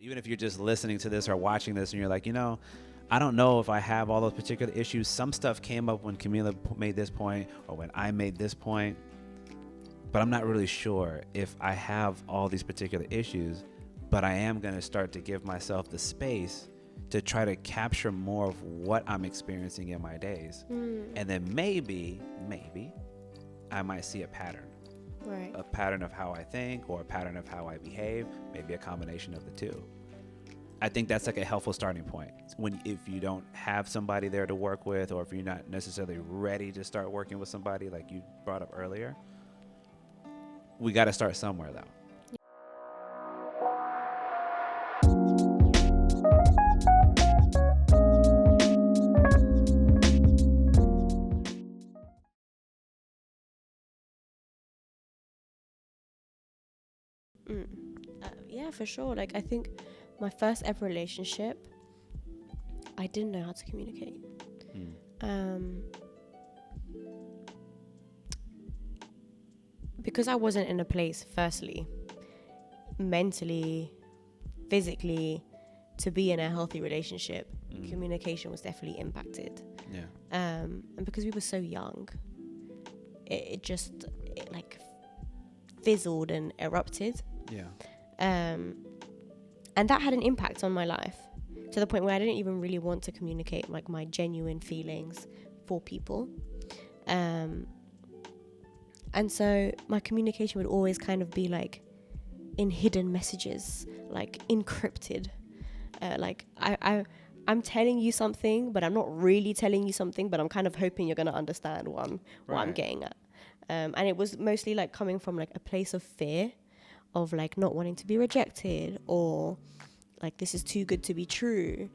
even if you're just listening to this or watching this and you're like, I don't know if I have all those particular issues. Some stuff came up when Camila made this point or when I made this point, but I'm not really sure if I have all these particular issues, but I am going to start to give myself the space to try to capture more of what I'm experiencing in my days. And then maybe I might see a pattern. Right. A pattern of how I think or a pattern of how I behave, maybe a combination of the two. I think that's like a helpful starting point. If you don't have somebody there to work with, or if you're not necessarily ready to start working with somebody like you brought up earlier, we got to start somewhere though. Yeah, for sure. Like, I think my first ever relationship, I didn't know how to communicate. Because I wasn't in a place, firstly, mentally, physically, to be in a healthy relationship. Communication was definitely impacted. Yeah. And because we were so young, it just like fizzled and erupted. Yeah. And that had an impact on my life, to the point where I didn't even really want to communicate like my genuine feelings for people. And so my communication would always kind of be like in hidden messages, like encrypted. Like I'm telling you something, but I'm not really telling you something, but I'm kind of hoping you're going to understand what I'm getting at. And it was mostly like coming from like a place of fear of like not wanting to be rejected, or like this is too good to be true.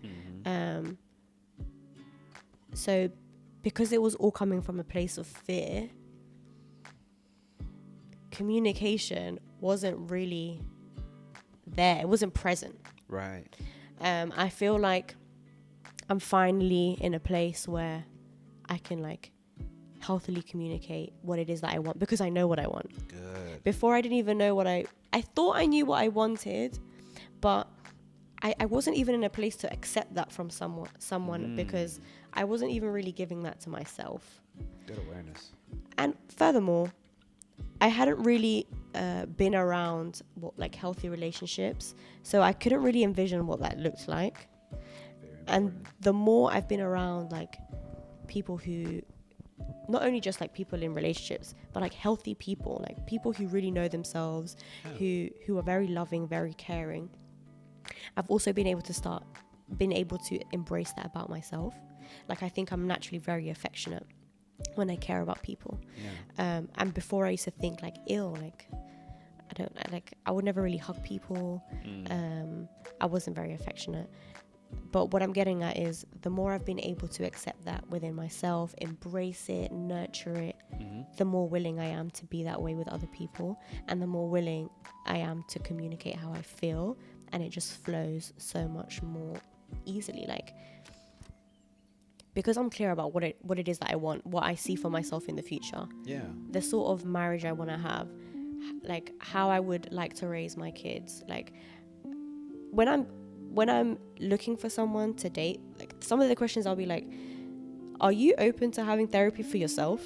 So because it was all coming from a place of fear, communication wasn't really there. It wasn't present. Right. I feel like I'm finally in a place where I can like healthily communicate what it is that I want, because I know what I want. Good. Before, I didn't even know I thought I knew what I wanted, but I wasn't even in a place to accept that from someone because I wasn't even really giving that to myself. Good awareness. And furthermore, I hadn't really been around like healthy relationships, so I couldn't really envision what that looked like. And the more I've been around like people who, not only just like people in relationships, but like healthy people, like people who really know themselves, who are very loving, very caring, I've also been able to embrace that about myself. Like, I think I'm naturally very affectionate when I care about people. And before, I used to think like, ill, like I would never really hug people. I wasn't very affectionate. But what I'm getting at is, the more I've been able to accept that within myself, embrace it, nurture it, the more willing I am to be that way with other people, and the more willing I am to communicate how I feel, and it just flows so much more easily. Like, because I'm clear about what it is that I want, what I see for myself in the future, the sort of marriage I want to have, like how I would like to raise my kids. Like, when I'm looking for someone to date, like, some of the questions I'll be like, are you open to having therapy for yourself?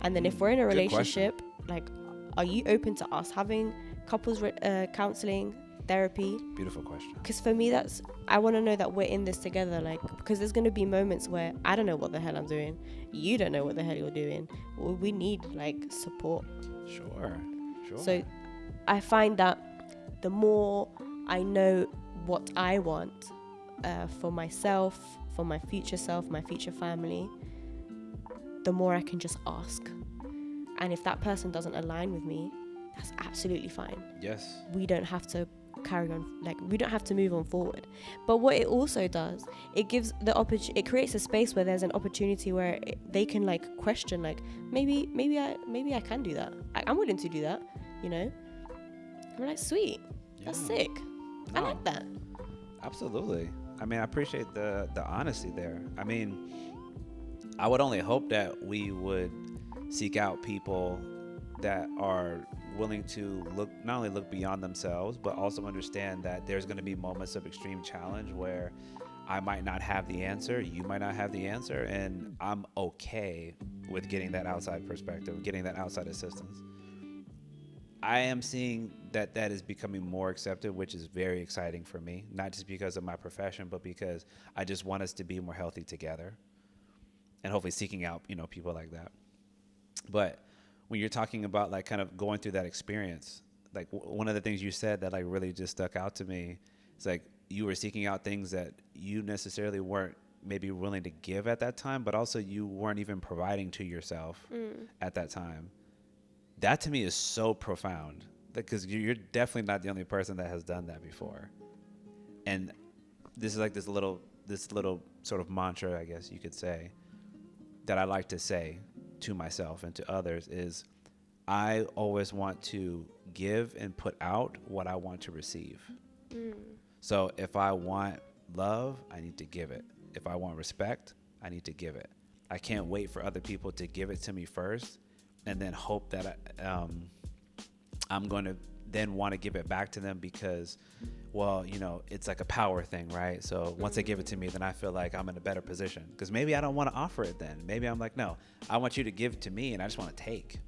And then if we're in a relationship, like, are you open to us having couples counseling, therapy? Beautiful question. Because for me, I want to know that we're in this together, like, because there's going to be moments where I don't know what the hell I'm doing, you don't know what the hell you're doing. We need like support. Sure. So I find that the more I know what I want for myself, for my future self, my future family, the more I can just ask. And if that person doesn't align with me, that's absolutely fine. Yes. We don't have to carry on, like, we don't have to move on forward. But what it also does, it gives the it creates a space where there's an opportunity where they can like question, like, maybe I can do that. I'm willing to do that, you know? I'm like, sweet, that's sick. I like that. Absolutely. I mean, I appreciate the honesty there. I mean, I would only hope that we would seek out people that are willing to not only look beyond themselves, but also understand that there's going to be moments of extreme challenge where I might not have the answer, you might not have the answer, and I'm okay with getting that outside perspective, getting that outside assistance. I am seeing that that is becoming more accepted, which is very exciting for me, not just because of my profession, but because I just want us to be more healthy together, and hopefully seeking out, people like that. But when you're talking about like kind of going through that experience, like one of the things you said that like really just stuck out to me, it's like you were seeking out things that you necessarily weren't maybe willing to give at that time, but also you weren't even providing to yourself at that time. That to me is so profound, because you're definitely not the only person that has done that before. And this is like this little sort of mantra, I guess you could say, that I like to say to myself and to others is, I always want to give and put out what I want to receive. So if I want love, I need to give it. If I want respect, I need to give it. I can't wait for other people to give it to me first and then hope that I'm going to then want to give it back to them because, well, it's like a power thing, right? So once they give it to me, then I feel like I'm in a better position, because maybe I don't want to offer it then. Maybe I'm like, no, I want you to give to me and I just want to take.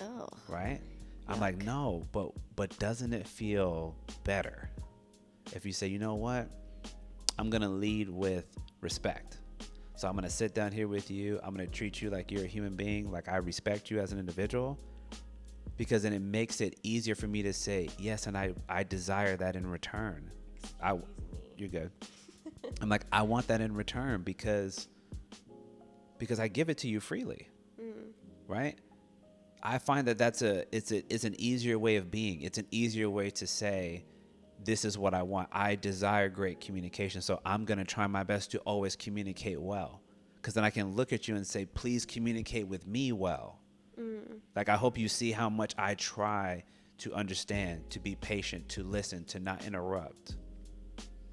Oh. Right? I'm like, no, but doesn't it feel better if you say, you know what? I'm going to lead with respect. So I'm going to sit down here with you. I'm going to treat you like you're a human being, like I respect you as an individual, because then it makes it easier for me to say, yes, and I desire that in return. You're good. I'm like, I want that in return because I give it to you freely, right? I find that it's an easier way of being. It's an easier way to say, this is what I want. I desire great communication, so I'm going to try my best to always communicate well, because then I can look at you and say, please communicate with me well. Like, I hope you see how much I try to understand, to be patient, to listen, to not interrupt,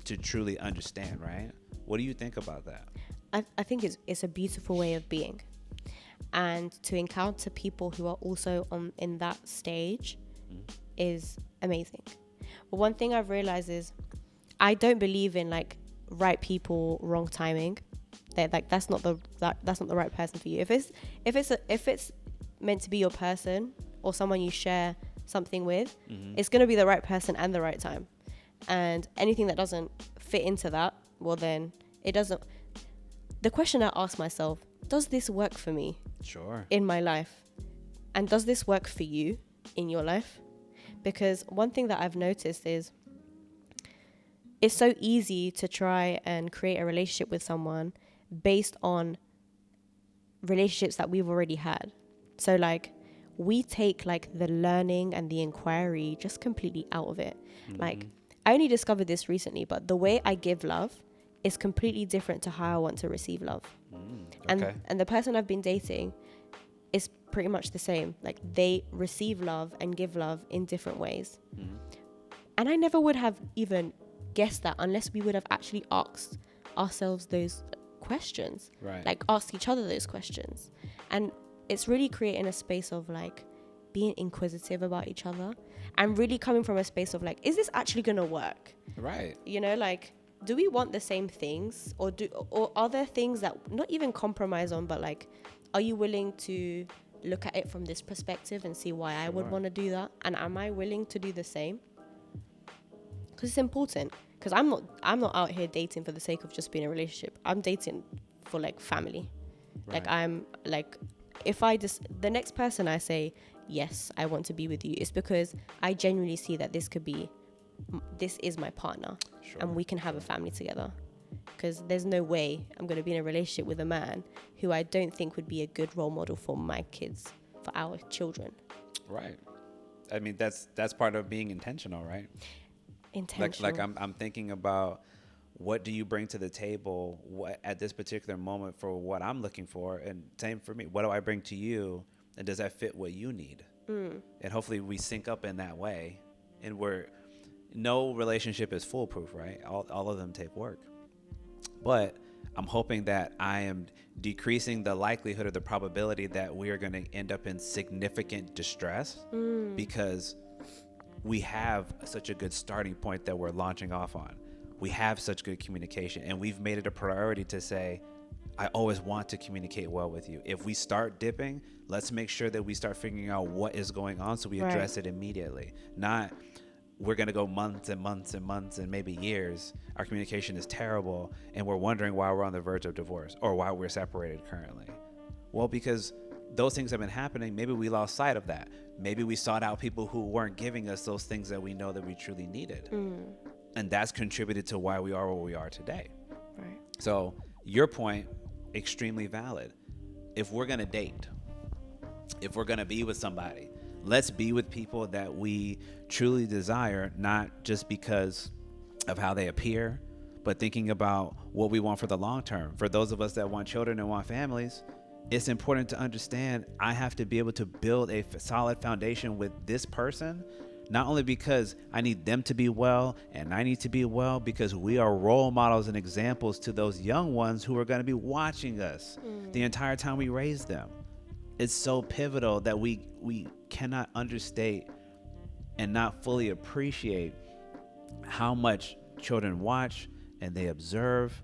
to truly understand, right? What do you think about that? I think it's a beautiful way of being. And to encounter people who are also in that stage is amazing. But one thing I've realized is I don't believe in like right people, wrong timing. That's not the right person for you. If it's meant to be your person or someone you share something with, it's going to be the right person and the right time. And anything that doesn't fit into that, well, then it doesn't. The question I ask myself, does this work for me? Sure. In my life? And does this work for you in your life? Because one thing that I've noticed is it's so easy to try and create a relationship with someone based on relationships that we've already had. So like we take like the learning and the inquiry just completely out of it. Like I only discovered this recently, but the way I give love is completely different to how I want to receive love. Okay. And the person I've been dating is pretty much the same. Like they receive love and give love in different ways. And I never would have even guessed that unless we would have actually asked ourselves those questions. Right. Like ask each other those questions. And it's really creating a space of like being inquisitive about each other and really coming from a space of like, is this actually going to work? Right. Like, do we want the same things or are there things that not even compromise on, but like, are you willing to look at it from this perspective and see why I would want to do that? And am I willing to do the same? Because it's important. Because I'm not out here dating for the sake of just being in a relationship. I'm dating for like family. Right. Like I'm like, the next person I say, yes, I want to be with you, is because I genuinely see that this is my partner. Sure. And we can have a family together. Because there's no way I'm going to be in a relationship with a man who I don't think would be a good role model for my kids, for our children. Right. I mean, that's part of being intentional, right? Intentional. Like I'm thinking about, what do you bring to the table at this particular moment for what I'm looking for? And same for me. What do I bring to you? And does that fit what you need? And hopefully we sync up in that way. And no relationship is foolproof, right? All of them take work. But I'm hoping that I am decreasing the likelihood or the probability that we are going to end up in significant distress because we have such a good starting point that we're launching off on. We have such good communication, and we've made it a priority to say, I always want to communicate well with you. If we start dipping, let's make sure that we start figuring out what is going on so we address it immediately. Not we're going to go months and months and months and maybe years. Our communication is terrible, and we're wondering why we're on the verge of divorce or why we're separated currently. Well, because those things have been happening. Maybe we lost sight of that. Maybe we sought out people who weren't giving us those things that we know that we truly needed. And that's contributed to why we are where we are today. Right. So your point, extremely valid. If we're going to date, if we're going to be with somebody, let's be with people that we truly desire, not just because of how they appear, but thinking about what we want for the long term. For those of us that want children and want families, it's important to understand I have to be able to build a solid foundation with this person, not only because I need them to be well and I need to be well, because we are role models and examples to those young ones who are going to be watching us the entire time we raise them. It's so pivotal that we cannot understate and not fully appreciate how much children watch and they observe.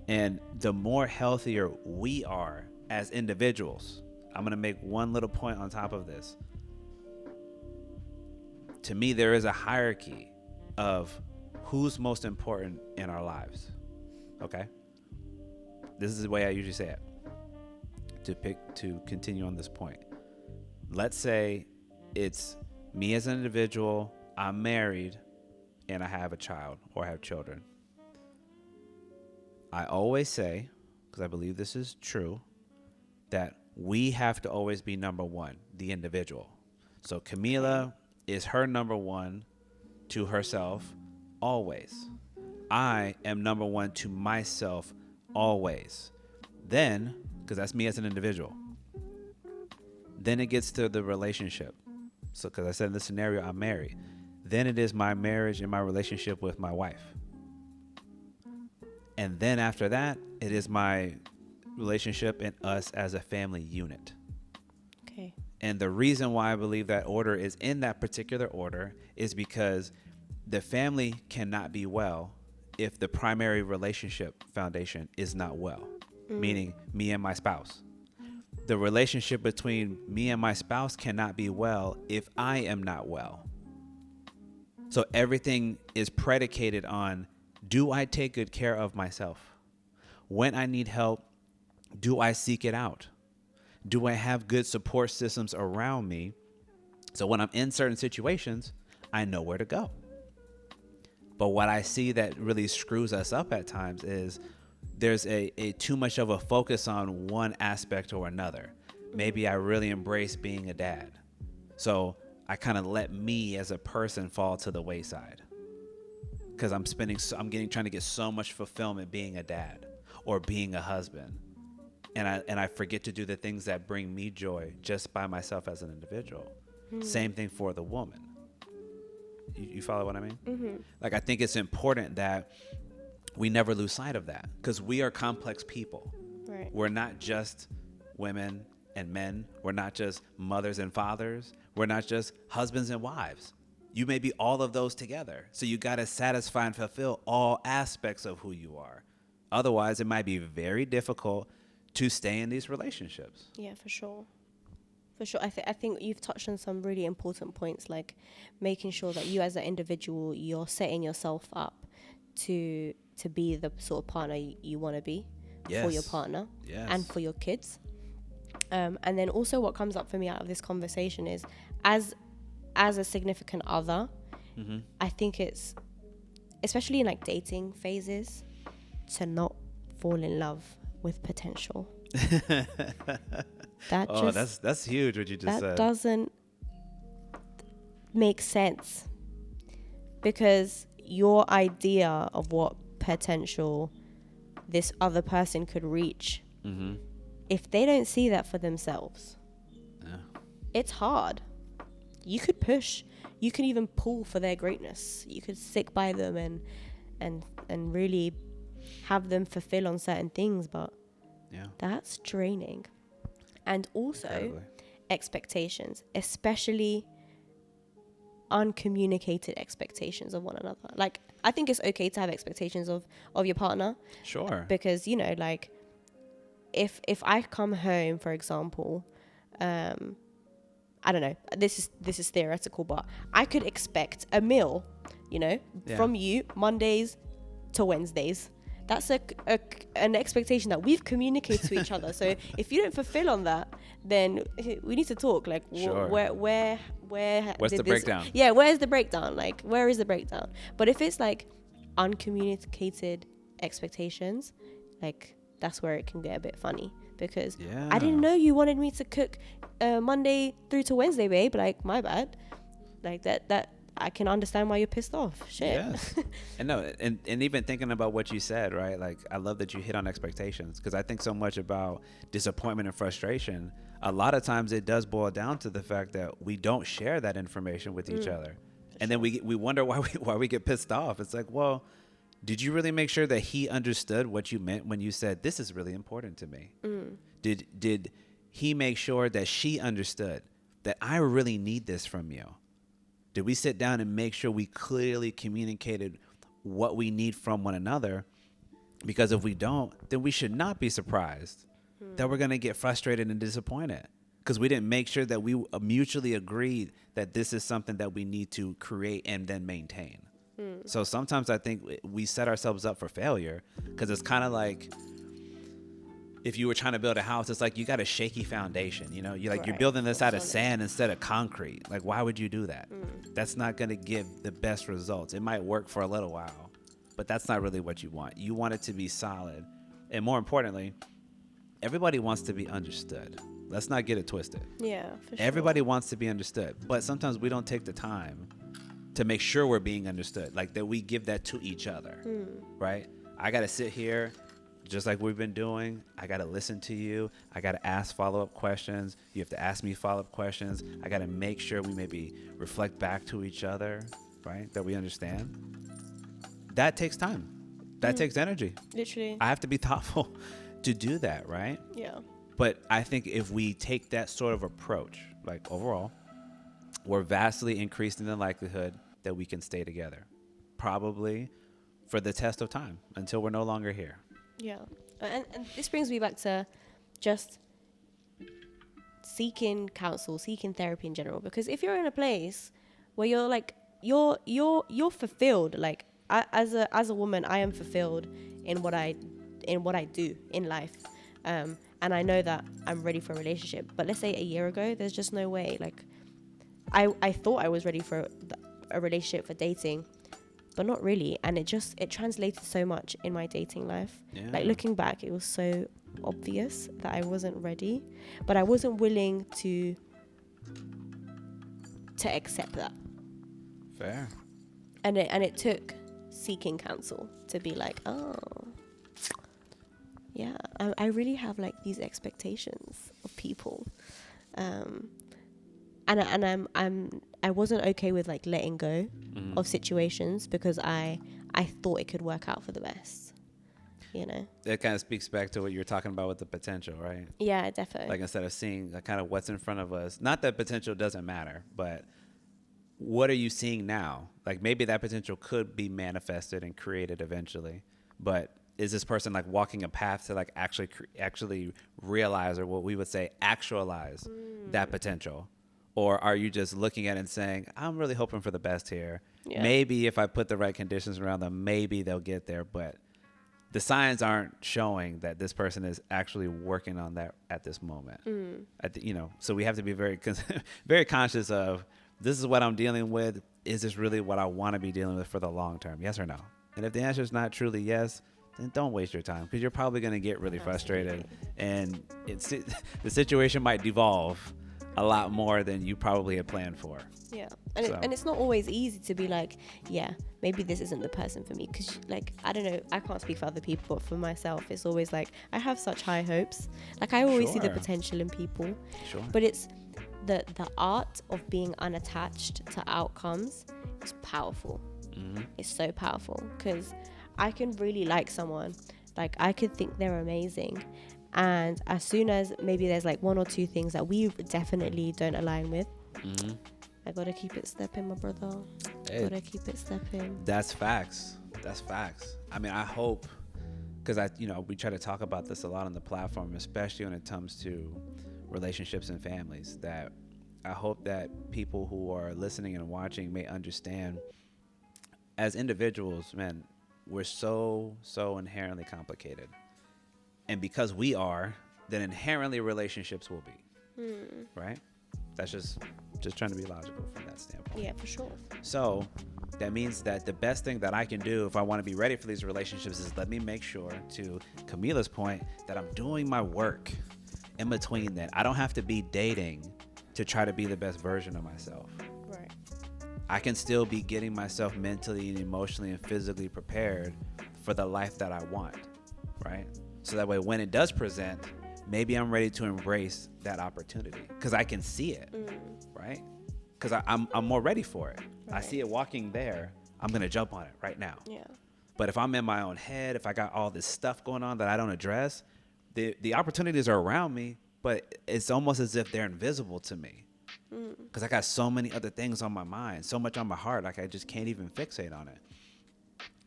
And the more healthier we are as individuals, I'm going to make one little point on top of this. To me, there is a hierarchy of who's most important in our lives. Okay? This is the way I usually say it to continue on this point. Let's say it's me as an individual, I'm married, and I have a child or I have children. I always say, because I believe this is true, that we have to always be number one, the individual. So Camila is her number one to herself always. I am number one to myself always. Then, because that's me as an individual, then it gets to the relationship. So, because I said in this scenario, I'm married. Then it is my marriage and my relationship with my wife. And then after that, it is my relationship and us as a family unit. Okay. And the reason why I believe that order is in that particular order is because the family cannot be well if the primary relationship foundation is not well, meaning me and my spouse. The relationship between me and my spouse cannot be well if I am not well. So everything is predicated on, do I take good care of myself? When I need help, do I seek it out? Do I have good support systems around me? So when I'm in certain situations, I know where to go. But what I see that really screws us up at times is there's a too much of a focus on one aspect or another. Maybe I really embrace being a dad. So I kind of let me as a person fall to the wayside because I'm trying to get so much fulfillment being a dad or being a husband. And I forget to do the things that bring me joy just by myself as an individual. Same thing for the woman. You follow what I mean? Mm-hmm. Like, I think it's important that we never lose sight of that because we are complex people. Right. We're not just women and men. We're not just mothers and fathers. We're not just husbands and wives. You may be all of those together. So you got to satisfy and fulfill all aspects of who you are. Otherwise, it might be very difficult to stay in these relationships. Yeah, for sure. For sure. I think you've touched on some really important points, like making sure that you as an individual, you're setting yourself up to be the sort of partner you want to be for your partner and for your kids. And then also what comes up for me out of this conversation is as a significant other, I think it's, especially in like dating phases, to not fall in love with potential. That's huge what you just said. That doesn't make sense because your idea of what potential this other person could reach, if they don't see that for themselves, it's hard. You could push, you can even pull for their greatness, you could stick by them and really have them fulfill on certain things, but Yeah. that's draining. And also Incredibly. expectations, especially uncommunicated expectations of one another. Like, I think it's okay to have expectations of your partner, Sure. because, you know, like, if I come home, for example, I don't know, this is theoretical, but I could expect a meal, you know, from you Mondays to Wednesdays. That's an expectation that we've communicated to each other. So if you don't fulfill on that, then we need to talk. Like, Sure. where's the breakdown? Yeah, where's the breakdown? Like, where is the breakdown? But if it's like uncommunicated expectations, like, that's where it can get a bit funny, because I didn't know you wanted me to cook Monday through to Wednesday, babe. Like, my bad. Like, that I can understand why you're pissed off. Shit. Yes. And no, and even thinking about what you said, right? Like, I love that you hit on expectations, because I think so much about disappointment and frustration. A lot of times it does boil down to the fact that we don't share that information with each other. And then we wonder why we get pissed off. It's like, well, did you really make sure that he understood what you meant when you said, this is really important to me? Did he make sure that she understood that I really need this from you? Did we sit down and make sure we clearly communicated what we need from one another? Because if we don't, then we should not be surprised that we're going to get frustrated and disappointed, because we didn't make sure that we mutually agreed that this is something that we need to create and then maintain. So sometimes I think we set ourselves up for failure, because it's kind of like, if you were trying to build a house, it's like you got a shaky foundation, you know, you're building this out of sand instead of concrete. Like, why would you do that? That's not going to give the best results. It might work for a little while, but that's not really what you want. You want it to be solid. And more importantly, everybody wants to be understood. Let's not get it twisted. Yeah, for sure. Everybody wants to be understood, but sometimes we don't take the time to make sure we're being understood, like that we give that to each other, right? I got to sit here just like we've been doing. I got to listen to you. I got to ask follow-up questions. You have to ask me follow-up questions. I got to make sure we maybe reflect back to each other, right? That we understand. That takes time. That takes energy. Literally. I have to be thoughtful to do that, right? Yeah. But I think if we take that sort of approach, like overall, we're vastly increasing the likelihood that we can stay together, probably for the test of time until we're no longer here. Yeah. And this brings me back to just seeking counsel, seeking therapy in general, because if you're in a place where you're like, you're fulfilled, like as a woman, I am fulfilled in what I do in life. And I know that I'm ready for a relationship, but let's say a year ago, there's just no way. Like, I thought I was ready for a relationship, for dating, but not really. And it translated so much in my dating life. Yeah. Like, looking back, it was so obvious that I wasn't ready, but I wasn't willing to accept that. Fair. And it took seeking counsel to be like, oh, yeah, I really have like these expectations of people, and I wasn't okay with like letting go of situations because I thought it could work out for the best, you know. That kind of speaks back to what you were talking about with the potential, right? Yeah, definitely. Like, instead of seeing kind of what's in front of us, not that potential doesn't matter, but what are you seeing now? Like, maybe that potential could be manifested and created eventually, but is this person like walking a path to like actually realize, or what we would say actualize that potential? Or are you just looking at it and saying, I'm really hoping for the best here. Yeah. Maybe if I put the right conditions around them, maybe they'll get there. But the signs aren't showing that this person is actually working on that at this moment. So we have to be very, very conscious of, this is what I'm dealing with. Is this really what I want to be dealing with for the long term? Yes or no? And if the answer is not truly yes, then don't waste your time, because you're probably going to get really frustrated, and the situation might devolve a lot more than you probably had planned for. Yeah. And it's not always easy to be like, yeah, maybe this isn't the person for me, because like, I don't know, I can't speak for other people, but for myself, it's always like, I have such high hopes. Like, I always see the potential in people. Sure. But it's the art of being unattached to outcomes is powerful. It's so powerful, because I can really like someone. Like, I could think they're amazing. And as soon as maybe there's like one or two things that we definitely don't align with, I gotta keep it stepping, my brother. Gotta keep it stepping. That's facts. That's facts. I mean, I hope, because we try to talk about this a lot on the platform, especially when it comes to relationships and families, that I hope that people who are listening and watching may understand, as individuals, man, we're so inherently complicated. And because we are, then inherently relationships will be. Right? That's just trying to be logical from that standpoint. Yeah, for sure. So that means that the best thing that I can do if I want to be ready for these relationships is let me make sure, to Camila's point, that I'm doing my work in between that. I don't have to be dating to try to be the best version of myself. Right. I can still be getting myself mentally and emotionally and physically prepared for the life that I want, right? So that way when it does present, maybe I'm ready to embrace that opportunity because I can see it, right? Because I'm more ready for it. Right. I see it walking there. I'm going to jump on it right now. Yeah. But if I'm in my own head, if I got all this stuff going on that I don't address, the opportunities are around me, but it's almost as if they're invisible to me because I got so many other things on my mind, so much on my heart, like I just can't even fixate on it.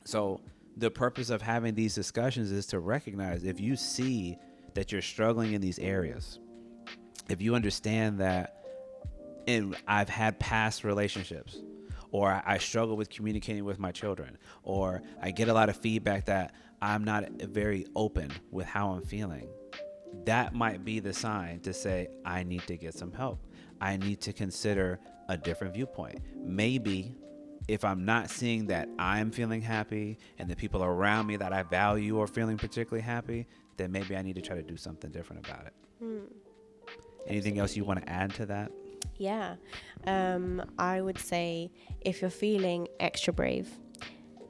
So the purpose of having these discussions is to recognize if you see that you're struggling in these areas, if you understand that I've had past relationships, or I struggle with communicating with my children, or I get a lot of feedback that I'm not very open with how I'm feeling, that might be the sign to say, I need to get some help. I need to consider a different viewpoint. Maybe if I'm not seeing that I'm feeling happy and the people around me that I value are feeling particularly happy, then maybe I need to try to do something different about it. Anything else you want to add to that? Yeah. I would say if you're feeling extra brave,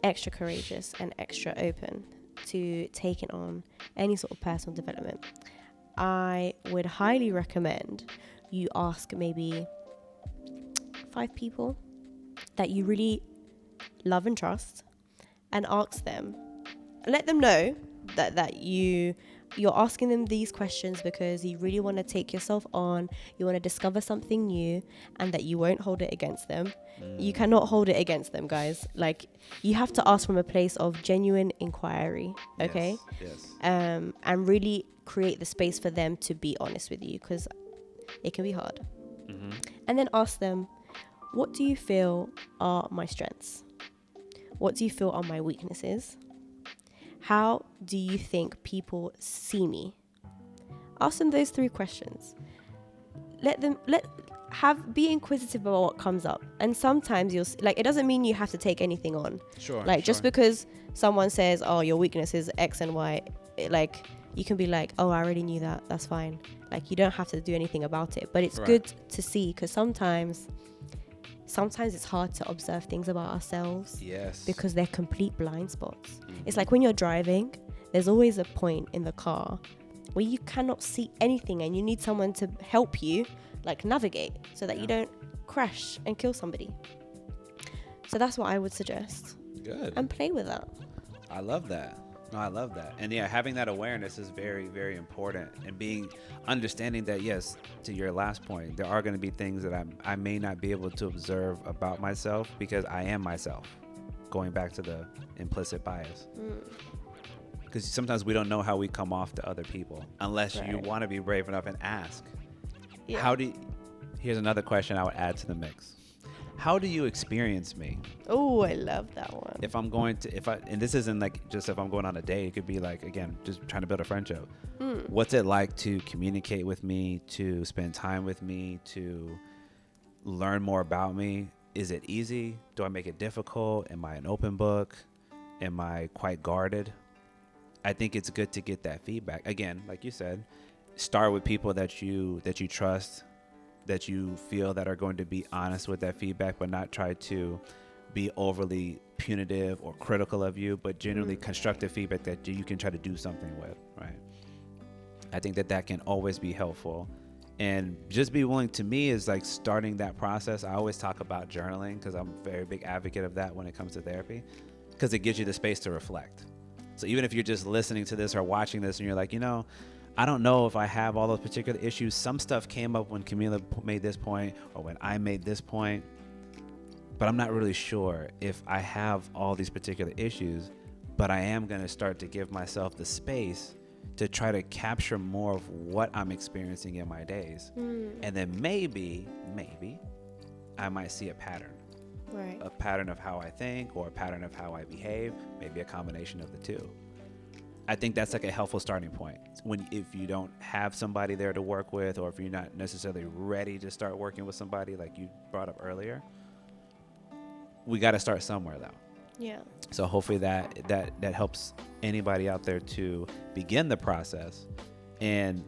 extra courageous, and extra open to taking on any sort of personal development, I would highly recommend you ask maybe 5 people that you really love and trust, and ask them, let them know that you're asking them these questions because you really want to take yourself on, you want to discover something new, and that you won't hold it against them. You cannot hold it against them, guys. Like, you have to ask from a place of genuine inquiry, okay? Yes. And really create the space for them to be honest with you, because it can be hard. And then ask them, what do you feel are my strengths? What do you feel are my weaknesses? How do you think people see me? Ask them those 3 questions. Be inquisitive about what comes up. And sometimes it doesn't mean you have to take anything on. Sure. Just because someone says, oh, your weakness is X and Y, you can be like, oh, I already knew that. That's fine. Like, you don't have to do anything about it. But it's good to see, because sometimes it's hard to observe things about ourselves. Yes. Because they're complete blind spots. It's like when you're driving, there's always a point in the car where you cannot see anything and you need someone to help you, like, navigate so that you don't crash and kill somebody. So that's what I would suggest. Good. And play with that. I love that. No, I love that. And yeah, having that awareness is very, very important. And understanding that, yes, to your last point, there are going to be things that I may not be able to observe about myself because I am myself. Going back to the implicit bias. Because sometimes we don't know how we come off to other people unless you want to be brave enough and ask. Yeah. Here's another question I would add to the mix. How do you experience me? Oh, I love that one. And this isn't like just if I'm going on a date, it could be like, again, just trying to build a friendship. What's it like to communicate with me, to spend time with me, to learn more about me? Is it easy? Do I make it difficult? Am I an open book? Am I quite guarded? I think it's good to get that feedback. Again, like you said, start with people that you trust, that you feel that are going to be honest with that feedback, but not try to be overly punitive or critical of you, but generally constructive feedback that you can try to do something with, right? I think that can always be helpful. And just be willing, to me, is like starting that process. I always talk about journaling because I'm a very big advocate of that when it comes to therapy. because it gives you the space to reflect. So even if you're just listening to this or watching this and you're like, I don't know if I have all those particular issues. Some stuff came up when Camila made this point or when I made this point, but I'm not really sure if I have all these particular issues, but I am going to start to give myself the space to try to capture more of what I'm experiencing in my days. And then maybe I might see a pattern. Right. A pattern of how I think or a pattern of how I behave, maybe a combination of the two. I think that's like a helpful starting point. If you don't have somebody there to work with, or if you're not necessarily ready to start working with somebody like you brought up earlier, we got to start somewhere though. Yeah. So hopefully that helps anybody out there to begin the process. And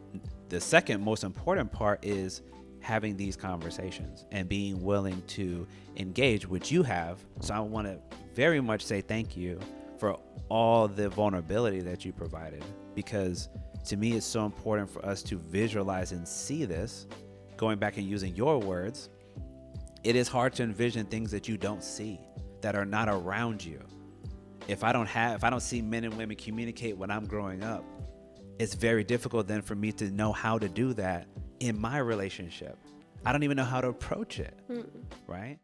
the second most important part is having these conversations and being willing to engage, which you have. So I want to very much say thank you for all the vulnerability that you provided, because to me it's so important for us to visualize and see this. Going back and using your words, it is hard to envision things that you don't see, that are not around you. If I don't see men and women communicate when I'm growing up, it's very difficult then for me to know how to do that in my relationship. I don't even know how to approach it, right?